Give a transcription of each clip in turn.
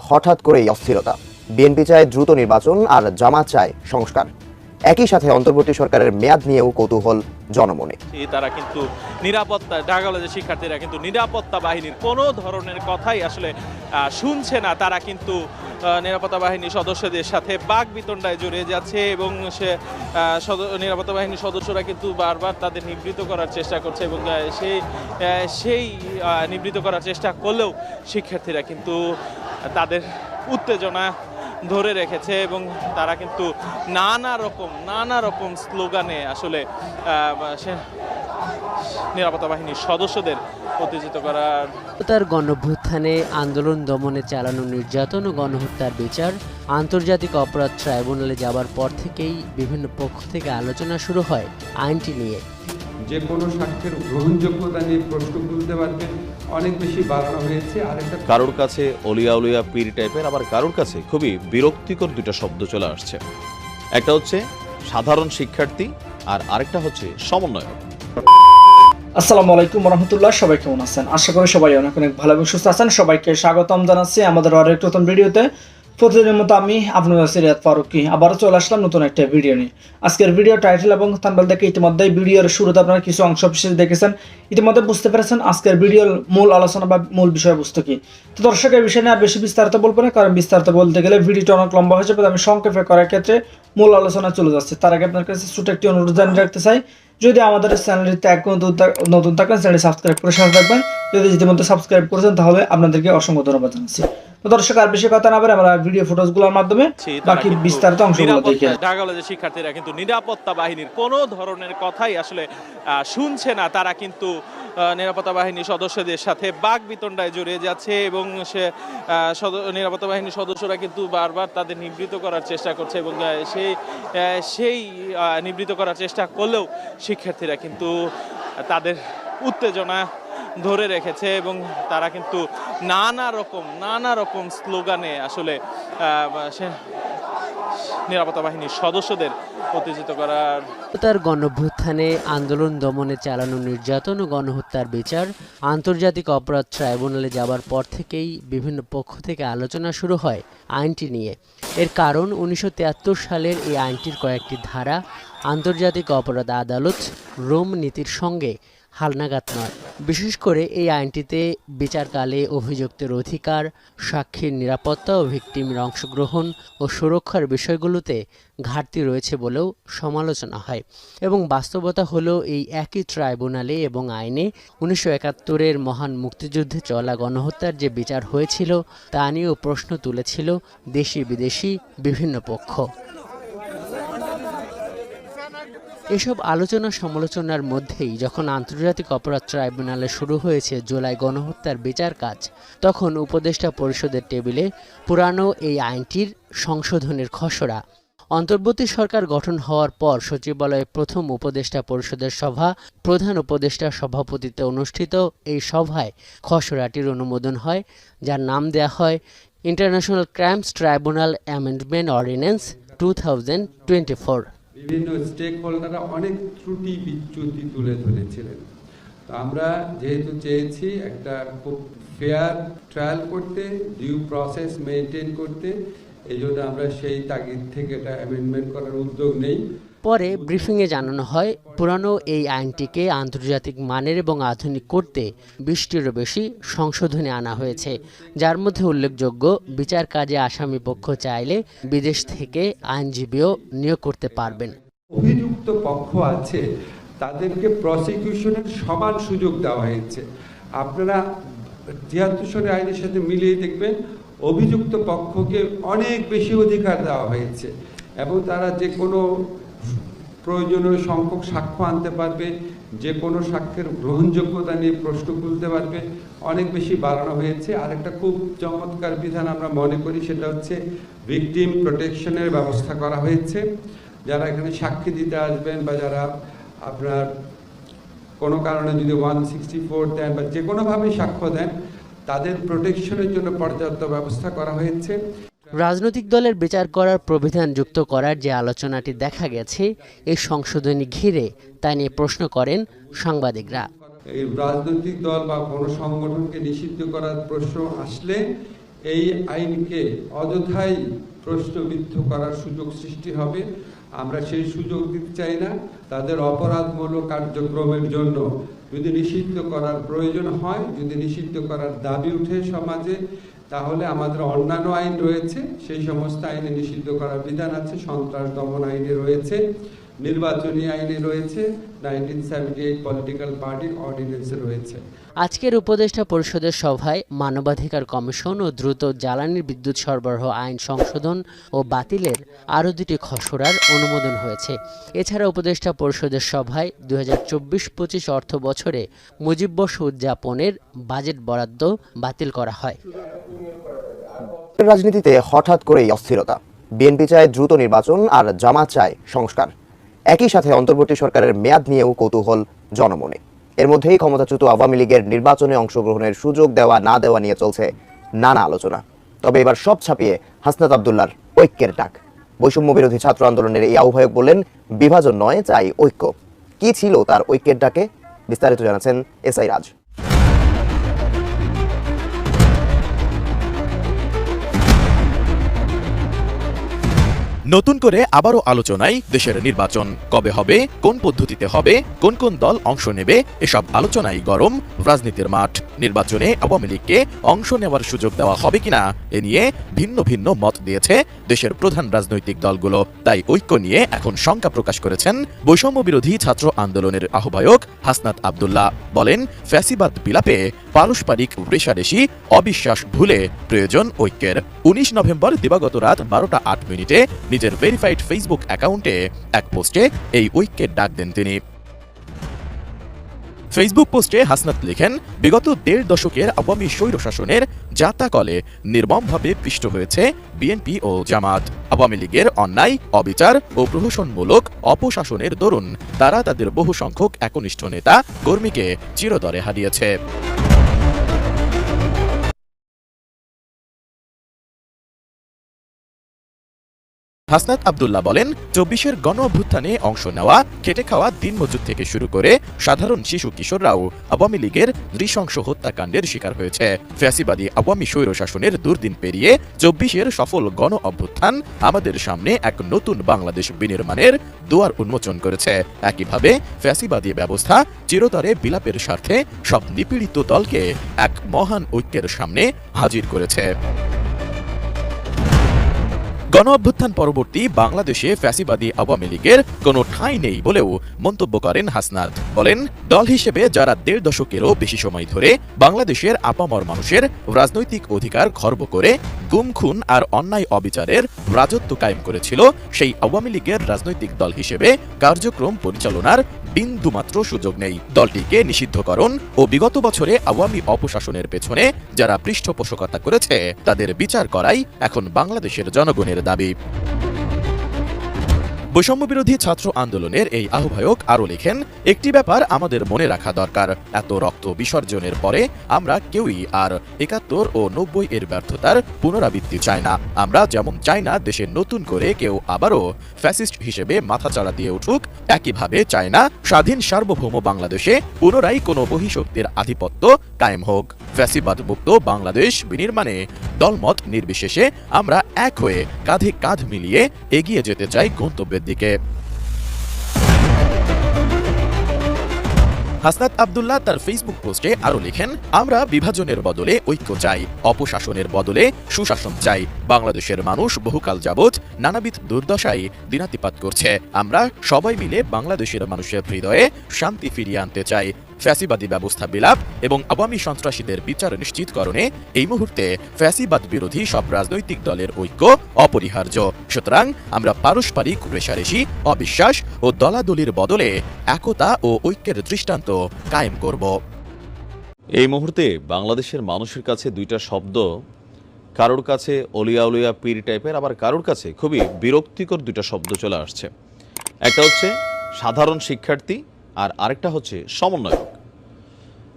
হঠাৎ করেই অস্থিরতা। বিএনপি চায় দ্রুত নির্বাচন আর জামাত চায় সংস্কার। একই সাথে অন্তর্বর্তী সরকারের মেয়াদ নিয়েও কৌতূহল জনমনে। তারা কিন্তু নিরাপত্তা, ঢাকা কলেজের শিক্ষার্থীরা কিন্তু নিরাপত্তা বাহিনীর কোনো ধরনের কথাই আসলে শুনছে না। তারা কিন্তু নিরাপত্তা বাহিনীর সদস্যদের সাথে বাকবিতণ্ডায় জড়িয়ে যাচ্ছে এবং নিরাপত্তা বাহিনীর সদস্যরা কিন্তু বারবার তাদের নিবৃত করার চেষ্টা করছে এবং সেই নিবৃত করার চেষ্টা করলেও শিক্ষার্থীরা কিন্তু তাদের উত্তেজনা ধরে রেখেছে এবং তারা কিন্তু নানা রকম স্লোগানে আসলে নিরাপত্তা বাহিনীর সদস্যদের উত্তেজিত করার। তার গণঅভ্যুত্থানে আন্দোলন দমনে চালানো নির্যাতন ও গণহত্যার বিচার আন্তর্জাতিক অপরাধ ট্রাইব্যুনালে যাবার পর থেকেই বিভিন্ন পক্ষ থেকে আলোচনা শুরু হয় আইনটি নিয়ে। যে কোনো সাক্ষ্যের গ্রহণযোগ্যতা নিয়ে প্রশ্ন তুলতে পারবেন অনেক বেশি বাড়ানো হয়েছে। আরেকটা কারোর কাছে অলিয়া উলিয়া পীর টাইপের, আবার কারোর কাছে খুবই বিরক্তিকর দুটো শব্দ চলে আসছে। একটা হচ্ছে সাধারণ শিক্ষার্থী আর আরেকটা হচ্ছে সমন্বয়ক। আসসালামু আলাইকুম রহমতুল্লাহ, সবাই কেমন আছেন? আশা করি সবাই অনেক ভালো এবং সুস্থ আছেন। সবাইকে স্বাগতম জানাচ্ছি আমাদের আরেকটি নতুন ভিডিওতে। প্রতিদিনের মতো আমি আপনার সিরাত ফারুকি আবারও চলে আসলাম নতুন একটা ভিডিও নিয়ে। আজকের ভিডিও টাইটেল এবং থাম্বনেল দেখে ইতিমধ্যে ভিডিওর শুরুতে আপনারা কিছু অংশ বিশেষ দেখেছেন, ইতিমধ্যে বুঝতে পেরেছেন আজকের ভিডিওর মূল আলোচনা বা মূল বিষয়বস্তু কি। তো দর্শক, এই বিষয় নিয়ে আর বেশি বিস্তারিত বলবো না, কারণ বিস্তারিত বলতে গেলে ভিডিওটা অনেক লম্বা হয়ে যাবে। আমি সংক্ষেপে করার ক্ষেত্রে মূল আলোচনা চলে যাচ্ছে। তার আগে আপনার কাছে ছোট একটি অনুরোধ জানিয়ে রাখতে চাই, যদি আমাদের চ্যানেলটিতে নতুন থাকলেন চ্যানেলটি সাবস্ক্রাইব করে সাথে থাকবেন। যদি ইতিমধ্যে সাবস্ক্রাইব করেছেন তাহলে আপনাদেরকে অসংখ্য ধন্যবাদ জানাচ্ছি। তো দর্শক, আর বেশি কথা না বলে আমরা ভিডিও ফুটেজগুলোর মাধ্যমে বাকি বিস্তারিত অংশগুলো দেখি। ঢাকা কলেজের শিক্ষার্থীরা কিন্তু নিরাপত্তা বাহিনীর কোনো ধরনের কথাই আসলে শুনছে না। তারা কিন্তু নিরাপত্তা বাহিনীর সদস্যদের সাথে বাকবিতণ্ডায় জড়িয়ে যাচ্ছে এবং নিরাপত্তা বাহিনীর সদস্যরা কিন্তু বারবার তাদের নিবৃত করার চেষ্টা করছে এবং সেই নিবৃত করার চেষ্টা করলেও শিক্ষার্থীরা কিন্তু তাদের উত্তেজনা ধরে রেখেছে এবং তারা কিন্তু নানা রকম স্লোগানে আসলে নিরাপত্তা বাহিনীর সদস্যদের উত্তেজিত করার। তার গণঅভ্যুত্থানে আন্দোলন দমনে চালানো নির্যাতন ও গণহত্যার বিচার আন্তর্জাতিক অপরাধ ট্রাইব্যুনালে যাবার পর থেকেই বিভিন্ন পক্ষ থেকে আলোচনা শুরু হয় আইনটি নিয়ে। এর কারণ 1973 সালের এই আইনটির কয়েকটি ধারা আন্তর্জাতিক অপরাধ আদালত রোম নীতির সঙ্গে হালনাগাদ নয়। বিশেষ করে এই আইনটিতে বিচারকালে অভিযুক্তের অধিকার, সাক্ষীর নিরাপত্তা ও ভিকটিমের অংশগ্রহণ ও সুরক্ষার বিষয়গুলোতে ঘাটতি রয়েছে বলেও সমালোচনা হয়। এবং বাস্তবতা হলো এই একই ট্রাইব্যুনালে এবং আইনে 1971-এর মহান মুক্তিযুদ্ধে চলা গণহত্যার যে বিচার হয়েছিল তা নিয়েও প্রশ্ন তুলেছিল দেশি বিদেশি বিভিন্ন পক্ষ। এসব আলোচনা সমালোচনার মধ্যেই যখন আন্তর্জাতিক অপরাধ ট্রাইব্যুনালে শুরু হয়েছে জুলাই গণহত্যার বিচার কাজ, তখন উপদেষ্টা পরিষদের টেবিলে পুরানো এই আইনটির সংশোধনের খসড়া। অন্তর্বর্তী সরকার গঠন হওয়ার পর সচিবালয়ে প্রথম উপদেষ্টা পরিষদের সভা প্রধান উপদেষ্টার সভাপতিত্বে অনুষ্ঠিত এই সভায় খসড়াটির অনুমোদন হয়, যার নাম দেয়া হয় international crimes tribunal amendment ordinance 2024। বিভিন্ন স্টেক হোল্ডাররা অনেক ত্রুটি বিচ্যুতি তুলে ধরেছিলেন। তো আমরা যেহেতু চেয়েছি একটা খুব ফেয়ার ট্রায়াল করতে, ডিউ প্রসেস মেনটেন করতে, এই জন্য আমরা সেই তাগিদ থেকে এটা অ্যামেন্ডমেন্ট করার উদ্যোগ নেই। পরে ব্রিফিংয়ে জানানো হয় পুরানো এই আইনটিকে আন্তর্জাতিক মানের এবং আধুনিক করতে 20টিরও বেশি সংশোধনী আনা হয়েছে, যার মধ্যে উল্লেখযোগ্য বিচার কাজে আসামি পক্ষ চাইলে বিদেশ থেকে আইনজীবীও নিয়োগ করতে পারবেন। অভিযুক্ত পক্ষ আছে তাদেরকে প্রসিকিউশনের সমান সুযোগ দেওয়া হয়েছে। আপনারা 73 সনের আইনের সাথে মিলিয়ে দেখবেন অভিযুক্ত পক্ষকে অনেক বেশি অধিকার দেওয়া হয়েছে এবং তারা যে কোনো প্রয়োজনীয় সংখ্যক সাক্ষ্য আনতে পারবে, যে কোনো সাক্ষ্যের গ্রহণযোগ্যতা নিয়ে প্রশ্ন তুলতে পারবে, অনেক বেশি বাড়ানো হয়েছে। আরেকটা খুব চমৎকার বিধান আমরা মনে করি, সেটা হচ্ছে ভিকটিম প্রোটেকশনের ব্যবস্থা করা হয়েছে। যারা এখানে সাক্ষী দিতে আসবেন বা যারা আপনার কোনো কারণে যদি 164 দেন বা যে কোনোভাবেই সাক্ষ্য দেন, তাদের প্রোটেকশনের জন্য পর্যাপ্ত ব্যবস্থা করা হয়েছে। রাজনৈতিক দলের বিচার করার প্রবিধান যুক্ত করার যে আলোচনাটি দেখা গেছে এই সংশোধনী ঘিরে তা নিয়ে প্রশ্ন করেন সাংবাদিকরা। এই রাজনৈতিক দল বা কোনো সংগঠনকে নিষিদ্ধ করার প্রশ্ন আসলে এই আইনকে অযথাই প্রশ্নবিদ্ধ করার সুযোগ সৃষ্টি হবে। আমরা সেই সুযোগ দিতে চাই না। তাদের অপরাধমূলক কার্যক্রমের জন্য যদি নিষিদ্ধ করার প্রয়োজন হয়, যদি নিষিদ্ধ করার দাবি উঠে সমাজে, তাহলে আমাদের অন্যান্য আইন রয়েছে, সেই সমস্ত আইনে নিষিদ্ধ করার বিধান আছে। সন্ত্রাস দমন আইনে রয়েছে, নির্বাচনী আইনে রয়েছে, 1978 পলিটিক্যাল পার্টি অর্ডিন্যান্সে রয়েছে। আজকের উপদেষ্টা পরিষদের সভায় মানবাধিকার কমিশন ও দ্রুত জ্বালানি বিদ্যুৎ সরবরাহ আইন সংশোধন ও বাতিলের আরও দুটি খসড়ার অনুমোদন হয়েছে। এছাড়া উপদেষ্টা পরিষদের সভায় 2024-25 অর্থ বছরে মুজিববর্ষ উদযাপনের বাজেট বরাদ্দ বাতিল করা হয়। রাজনীতিতে হঠাৎ করেই অস্থিরতা। বিএনপি চায় দ্রুত নির্বাচন আর জামাত চায় সংস্কার। একই সাথে অন্তর্বর্তী সরকারের মেয়াদ নিয়েও কৌতূহল জনমনে। এর মধ্যেই ক্ষমতাচ্যুত আওয়ামী লীগের নির্বাচনে অংশগ্রহণের সুযোগ দেওয়া না দেওয়া নিয়ে চলছে নানা আলোচনা। তবে এবার সব ছাপিয়ে হাসনাত আব্দুল্লাহর ঐক্যের ডাক। বৈষম্য বিরোধী ছাত্র আন্দোলনের এই আহ্বায়ক বললেন, বিভাজন নয়, চাই ঐক্য। কি ছিল তার ঐক্যের ডাকে, বিস্তারিত জানাচ্ছেন এসআই রাজ। নতুন করে আবারও আলোচনায় দেশের নির্বাচন কবে হবে, কোন পদ্ধতিতে হবে, কোন কোন দল অংশ নেবে, এসব আলোচনায় গরম রাজনীতির মাঠ। নির্বাচনে আওয়ামী লীগকে অংশ নেওয়ার সুযোগ দেওয়া হবে কিনা এ নিয়ে ভিন্ন ভিন্ন মত দিয়েছে দেশের প্রধান রাজনৈতিক দলগুলো। তাই ঐক্য নিয়ে এখন শঙ্কা প্রকাশ করেছেন বৈষম্য বিরোধী ছাত্র আন্দোলনের আহ্বায়ক হাসনাত আব্দুল্লাহ। বলেন, ফ্যাসিবাদ বিলাপে পারস্পরিক রেষারেষি অবিশ্বাস ভুলে প্রয়োজন ঐক্যের। 19 নভেম্বর দিবাগত রাত 12টা 8 মিনিটে নিজের ভেরিফাইড ফেসবুক অ্যাকাউন্টে এক পোস্টে এই ঐক্যের ডাক দেন তিনি। ফেসবুক পোস্টে হাসনাত লেখেন, বিগত 1.5 দশকের আওয়ামী স্বৈরশাসনের জাতাকলে নির্মমভাবে পিষ্ট হয়েছে বিএনপি ও জামাত। আওয়ামী লীগের অন্যায়, অবিচার ও প্রহসনমূলক অপশাসনের দরুন তারা তাদের বহু সংখ্যক একনিষ্ঠ নেতা কর্মীকে চিরতরে হারিয়েছে। হাসনাত আব্দুল্লাহ বলেন, 24-এর গণ অভ্যুত্থানে অংশ নেওয়া, খেটে খাওয়া দিনমজুর থেকে শুরু করে সাধারণ শিশু কিশোররাও আওয়ামী লীগের নৃশংস হত্যাকাণ্ডের শিকার হয়েছে। ফ্যাসিবাদী আওয়ামী স্বৈরশাসনের দুর্দিন পেরিয়ে 24-এর সফল গণ অভ্যুত্থান আমাদের সামনে এক নতুন বাংলাদেশ বিনির্মাণের দুয়ার উন্মোচন করেছে। একইভাবে ফ্যাসিবাদী ব্যবস্থা চিরতরে বিলাপের স্বার্থে সব নিপীড়িত দলকে এক মহান ঐক্যের সামনে হাজির করেছে। গণ অভ্যুত্থান পরবর্তী বাংলাদেশে ফ্যাসিবাদী আওয়ামী লীগের কোনো ঠাঁই নেই বলেও মন্তব্য করেন হাসনাত। বলেন, দল হিসেবে যারা 1.5 দশকেরও বেশি সময় ধরে বাংলাদেশের আপামর মানুষের রাজনৈতিক অধিকার খর্ব করে গুম খুন আর অন্যায় অবিচারের রাজত্ব কায়েম করেছিল, সেই আওয়ামী লীগের রাজনৈতিক দল হিসেবে কার্যক্রম পরিচালনার বিন্দুমাত্র সুযোগ নেই। দলটিকে নিষিদ্ধকরণ ও বিগত বছরে আওয়ামী অপশাসনের পেছনে যারা পৃষ্ঠপোষকতা করেছে তাদের বিচার করাই এখন বাংলাদেশের জনগণের দাবি। বৈষম্য বিরোধী ছাত্র আন্দোলনের এই আহ্বায়ক আরও লেখেন, একটি ব্যাপার আমাদের মনে রাখা দরকার, এত রক্ত বিসর্জনের পরে আমরা কেউই আর 71 ও 90 এর ব্যর্থতার পুনরাবৃত্তি চাই না। আমরা যেমন চাই না দেশে নতুন করে কেউ আবারও ফ্যাসিস্ট হিসেবে মাথাচাড়া দিয়ে উঠুক, একইভাবে চাই না স্বাধীন সার্বভৌম বাংলাদেশে পুনরায় কোনো বহিঃশক্তির আধিপত্য কায়েম হোক। ফ্যাসিবাদ মুক্ত বাংলাদেশ বিনির্মাণে দলমত নির্বিশেষে আমরা এক হয়ে কাঁধে কাঁধ মিলিয়ে এগিয়ে যেতে চাই গন্তব্যের দিকে। হাসনাত আব্দুল্লাহ তার ফেসবুক পোস্টে আরও লেখেন, আমরা বিভাজনের বদলে ঐক্য চাই, অপশাসনের বদলে সুশাসন চাই। বাংলাদেশের মানুষ বহুকাল যাবৎ নানাবিধ দুর্দশায় দিনাতিপাত করছে। আমরা সবাই মিলে বাংলাদেশের মানুষের হৃদয়ে শান্তি ফিরিয়ে আনতে চাই। ফ্যাসিবাদী ব্যবস্থা বিলাপ এবং আওয়ামী সন্ত্রাসীদের বিচার নিশ্চিতকরণে এই মুহূর্তে ফ্যাসিবাদ বিরোধী সব রাজনৈতিক দলের ঐক্য অপরিহার্য। সুতরাং আমরা পারস্পরিক রেষারেষি, অবিশ্বাস ও দলাদলির বদলে একতা ও ঐক্যের দৃষ্টান্ত কায়েম করব। এই মুহূর্তে বাংলাদেশের মানুষের কাছে দুইটা শব্দ, কারোর কাছে অলিয়া উলিয়া পীর টাইপের, আবার কারোর কাছে খুবই বিরক্তিকর দুইটা শব্দ চলে আসছে। একটা হচ্ছে সাধারণ শিক্ষার্থী আর আরেকটা হচ্ছে সমন্বয়ক।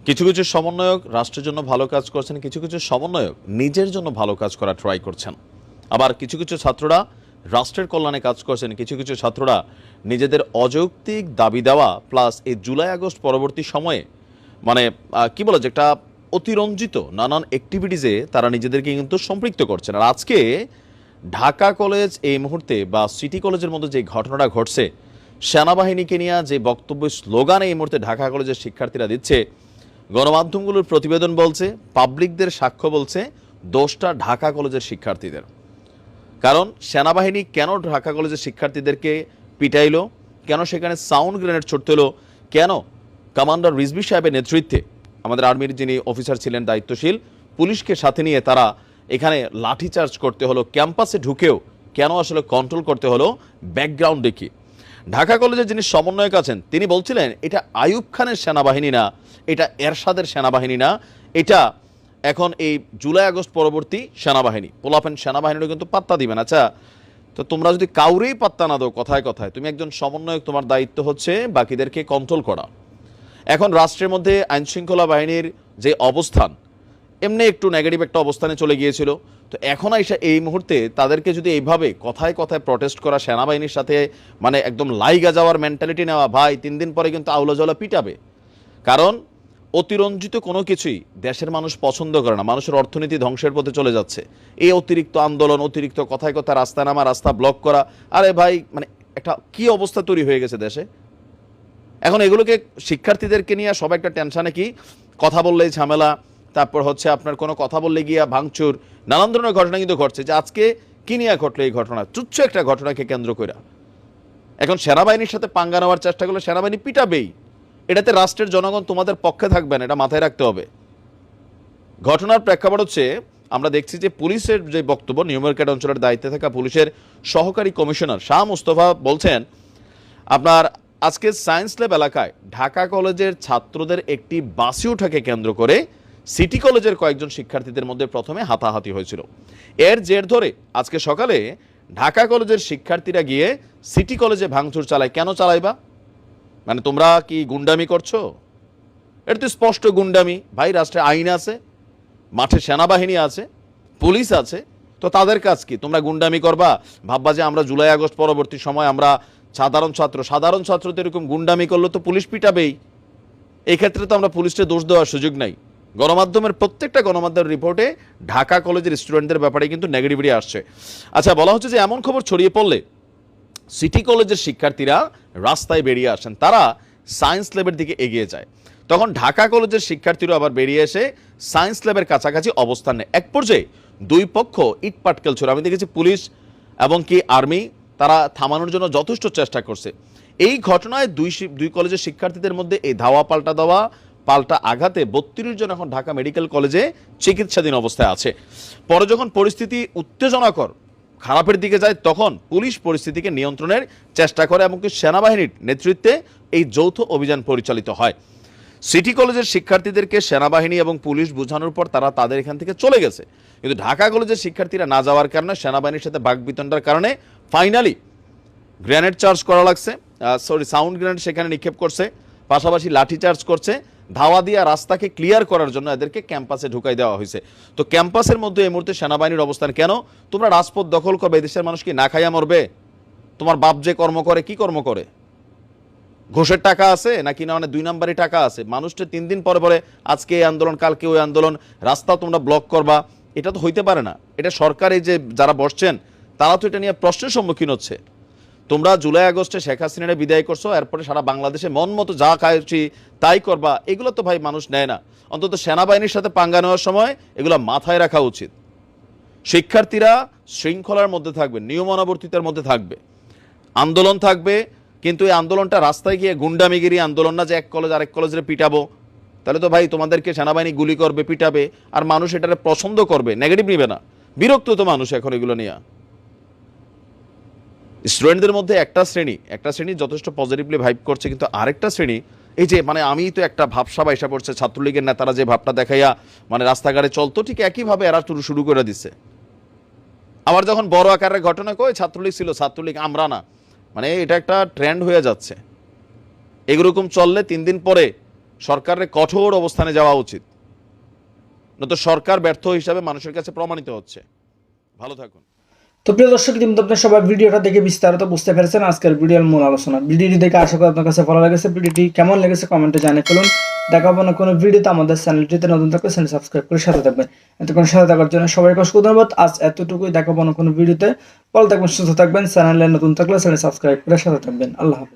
কিছু কিছু সমন্বয়ক রাষ্ট্রের জন্য ভালো কাজ করছেন, কিছু কিছু সমন্বয়ক নিজের জন্য ভালো কাজ করা ট্রাই করছেন। আবার কিছু কিছু ছাত্ররা রাষ্ট্রের কল্যাণে কাজ করছেন, কিছু কিছু ছাত্ররা নিজেদের অযৌক্তিক দাবি দেওয়া প্লাস এই জুলাই আগস্ট পরবর্তী সময়ে মানে কি বলে যে একটা অতিরঞ্জিত নানান অ্যাক্টিভিটিসে তারা নিজেদেরকে কিন্তু সম্পৃক্ত করছেন। আর আজকে ঢাকা কলেজ এই মুহূর্তে বা সিটি কলেজের মধ্যে যে ঘটনাটা ঘটছে, সেনাবাহিনীকে নিয়ে যে বক্তব্য স্লোগান এই মুহূর্তে ঢাকা কলেজের শিক্ষার্থীরা দিচ্ছে, গণমাধ্যমগুলোর প্রতিবেদন বলছে, পাবলিকদের সাক্ষ্য বলছে, দোষটা ঢাকা কলেজের শিক্ষার্থীদের। কারণ সেনাবাহিনী কেন ঢাকা কলেজের শিক্ষার্থীদেরকে পিটাইলো, কেন সেখানে সাউন্ড গ্রেনেড ছুটতে হলো, কেন কমান্ডার রিজভী সাহেবের নেতৃত্বে আমাদের আর্মির যিনি অফিসার ছিলেন দায়িত্বশীল, পুলিশকে সাথে নিয়ে তারা এখানে লাঠিচার্জ করতে হলো, ক্যাম্পাসে ঢুকেও কেন আসলে কন্ট্রোল করতে হলো, ব্যাকগ্রাউন্ড দেখি। ঢাকা কলেজের যিনি সমন্বয়ক আছেন তিনি বলছিলেন এটা আইয়ুব খানের সেনাবাহিনী না, এটা এরশাদের সেনাবাহিনী না, এটা এখন এই জুলাই আগস্ট পরবর্তী সেনাবাহিনী। পোলাপেন সেনাবাহিনীরও কিন্তু পাত্তা দিবেন। আচ্ছা, তো তোমরা যদি কাউরেই পাত্তা না দাও কথায় কথায়, তুমি একজন সমন্বয়ক, তোমার দায়িত্ব হচ্ছে বাকিদেরকে কন্ট্রোল করা। এখন রাষ্ট্রের মধ্যে আইনশৃঙ্খলা বাহিনীর যে অবস্থান এমনি একটু নেগেটিভ একটা অবস্থানে চলে গিয়েছিল, তো এখন আইসা এই মুহূর্তে তাদেরকে যদি এইভাবে কথায় কথায় প্রটেস্ট করা, সেনাবাহিনীর সাথে মানে একদম লাইগা যাওয়ার মেন্টালিটি নেওয়া, ভাই 3 দিন পরে কিন্তু আউলা জলা পিটাবে। কারণ অতিরঞ্জিত কোনো কিছুই দেশের মানুষ পছন্দ করে না, মানুষের অর্থনীতি ধ্বংসের পথে চলে যাচ্ছে। এই অতিরিক্ত আন্দোলন, অতিরিক্ত কথায় কথা রাস্তা নামা, রাস্তা ব্লক করা, আরে ভাই মানে একটা কি অবস্থা তৈরি হয়ে গেছে দেশে। এখন এগুলোকে শিক্ষার্থীদেরকে নিয়ে সবাই একটা টেনশানে, কি কথা বললেই ঝামেলা, তারপর হচ্ছে আপনার কোনো কথা বললে গিয়া ভাঙচুর, নানান ধরনের ঘটনা কিন্তু ঘটছে। যে আজকে কি নিয়ে ঘটলো এই ঘটনা, তুচ্ছ একটা ঘটনাকে কেন্দ্র করে এখন সেনাবাহিনীর সাথে পাঙ্গা নেওয়ার চেষ্টা করলে সেনাবাহিনী পিটাবেই। এটাতে রাষ্ট্রের জনগণ তোমাদের পক্ষে থাকবেন, এটা মাথায় রাখতে হবে। ঘটনার প্রেক্ষাপট হচ্ছে আমরা দেখছি যে পুলিশের যে বক্তব্য, নিউ মার্কেট অঞ্চলের দায়িত্বে থাকা পুলিশের সহকারী কমিশনার শাহ মুস্তফা বলছেন, আপনার আজকে সায়েন্স ল্যাব এলাকায় ঢাকা কলেজের ছাত্রদের একটি বাসে ওঠাকে কেন্দ্র করে সিটি কলেজের কয়েকজন শিক্ষার্থীদের মধ্যে প্রথমে হাতাহাতি হয়েছিল। এর জের ধরে আজকে সকালে ঢাকা কলেজের শিক্ষার্থীরা গিয়ে সিটি কলেজে ভাঙচুর চালায়। কেন চালাইবা? মানে তোমরা কি গুন্ডামি করছো? এটা তো স্পষ্ট গুন্ডামি। ভাই রাষ্ট্রে আইন আছে, মাঠে সেনাবাহিনী আছে, পুলিশ আছে, তো তাদের কাজ কি? তোমরা গুন্ডামি করবা, ভাববা যে আমরা জুলাই আগস্ট পরবর্তী সময় আমরা সাধারণ ছাত্র তো এরকম গুন্ডামি করলে তো পুলিশ পিটাবেই। এই ক্ষেত্রে তো আমরা পুলিশকে দোষ দেওয়ার সুযোগ নাই। গণমাধ্যমের প্রত্যেকটা গণমাধ্যমের রিপোর্টে ঢাকা কলেজের স্টুডেন্টদের ব্যাপারে কিন্তু নেগেটিভিটি আসছে। আচ্ছা, বলা হচ্ছে যে এমন খবর ছড়িয়ে পড়লে সিটি কলেজের শিক্ষার্থীরা রাস্তায় বেরিয়ে আসেন, তারা সায়েন্স ল্যাবের দিকে এগিয়ে যায়। তখন ঢাকা কলেজের শিক্ষার্থীরা আবার বেরিয়ে এসে সায়েন্স ল্যাবের কাছাকাছি অবস্থান নেয়। এক পর্যায়ে দুই পক্ষ ইট পাটকেল ছোড়ে। আমি দেখেছি পুলিশ এবং কি আর্মি তারা থামানোর জন্য যথেষ্ট চেষ্টা করছে। এই ঘটনায় দুই কলেজের শিক্ষার্থীদের মধ্যে এই ধাওয়া পাল্টা আঘাতে 32 জন এখন ঢাকা মেডিকেল কলেজে চিকিৎসাধীন অবস্থায় আছে। পরে যখন পরিস্থিতি উত্তেজনাকর খারাপের দিকে যায়, তখন পুলিশ পরিস্থিতিকে নিয়ন্ত্রণের চেষ্টা করে এবং সেনাবাহিনীর নেতৃত্বে এই যৌথ অভিযান পরিচালিত হয়। সিটি কলেজের শিক্ষার্থীদেরকে সেনাবাহিনী এবং পুলিশ বোঝানোর পর তারা তাদের এখান থেকে চলে গেছে, কিন্তু ঢাকা কলেজের শিক্ষার্থীরা না যাওয়ার কারণে, সেনাবাহিনীর সাথে বাকবিতণ্ডার কারণে ফাইনালি গ্রেনেড চার্জ করা লাগছে, সাউন্ড গ্রেনেড সেখানে নিক্ষেপ করছে, পাশাপাশি লাঠি চার্জ করছে। ধাওয়া দিয়া রাস্তাকে ক্লিয়ার করার জন্য এদেরকে ক্যাম্পাসে ঢুকাই দেওয়া হয়েছে। তো ক্যাম্পাসের মধ্যে এই মুহূর্তে সেনাবাহিনীর অবস্থান। কেন তোমরা রাজপথ দখল করবে? দেশের মানুষ কি না খাইয়া মরবে? তোমার বাপ যে কর্ম করে, কি কর্ম করে? ঘোষের টাকা আছে নাকি না, মানে 2 নাম্বারই টাকা আছে? মানুষটা 3 দিন পরে পরে আজকে এই আন্দোলন, কালকে ওই আন্দোলন, রাস্তা তোমরা ব্লক করবা, এটা তো হইতে পারে না। এটা সরকার, এই যে যারা বসছেন তারা তো এটা নিয়ে প্রশ্নের সম্মুখীন হচ্ছে। তোমরা জুলাই আগস্টে শেখ হাসিনারে বিদায় করছো, এরপরে সারা বাংলাদেশে মন মতো যা খাইছি তাই করবা, এগুলো তো ভাই মানুষ নেয় না। অন্তত সেনাবাহিনীর সাথে পাঙ্গা নেওয়ার সময় এগুলো মাথায় রাখা উচিত। শিক্ষার্থীরা শৃঙ্খলার মধ্যে থাকবে, নিয়মানুবর্তিতার মধ্যে থাকবে, আন্দোলন থাকবে, কিন্তু এই আন্দোলনটা রাস্তায় গিয়ে গুন্ডামিগিরি আন্দোলন না যে এক কলেজ আরেক কলেজে পিটাবো। তাহলে তো ভাই তোমাদেরকে সেনাবাহিনী গুলি করবে, পিটাবে, আর মানুষ এটারে পছন্দ করবে, নেগেটিভ নিবে না। বিরক্ত তো মানুষ এখন এগুলো নিয়ে। স্টুডেন্টদের মধ্যে একটা শ্রেণী যথেষ্ট পজিটিভলি ভাইব করছে, কিন্তু আরেকটা শ্রেণী এই যে মানে আমি তো একটা ভাবসাবা এসে পড়ছে, ছাত্রলীগের নেতারা যে ভাবটা দেখাইয়া মানে রাস্তাঘাটে চলতো, ঠিক একইভাবে এরা শুরু করে দিচ্ছে। আবার যখন বড় আকারের ঘটনা কই ছাত্রলীগ ছিল, ছাত্রলীগ আমরা না, মানে এটা একটা ট্রেন্ড হয়ে যাচ্ছে। এরকম চললে 3 দিন পরে সরকারের কঠোর অবস্থানে যাওয়া উচিত, নয়তো সরকার ব্যর্থ হিসাবে মানুষের কাছে প্রমাণিত হচ্ছে। ভালো থাকুন। তো প্রিয় দর্শক, কিন্তু আপনার সবাই ভিডিওটা দেখে বিস্তারিত বুঝতে পেরেছেন আজকের ভিডিওর মূল আলোচনা। ভিডিওটি দেখে আশা করি আপনার কাছে ভালো লেগেছে। ভিডিওটি কেমন লেগেছে কমেন্টে জানিয়ে ফেলুন। দেখাবো না কোনো ভিডিওতে। আমাদের চ্যানেলটিতে নতুন থাকলে চ্যানেল সাবস্ক্রাইব করে সাথে থাকবেন। এতক্ষণ সাথে থাকার জন্য সবাইকে অসংখ্য ধন্যবাদ। আজ এতটুকুই, দেখাবো না কোনো ভিডিওতে। ভালো থাকবেন, সুস্থ থাকবেন। চ্যানেলে নতুন থাকলে চ্যানেল সাবস্ক্রাইব করে সাথে থাকবেন। আল্লাহ হাফেজ।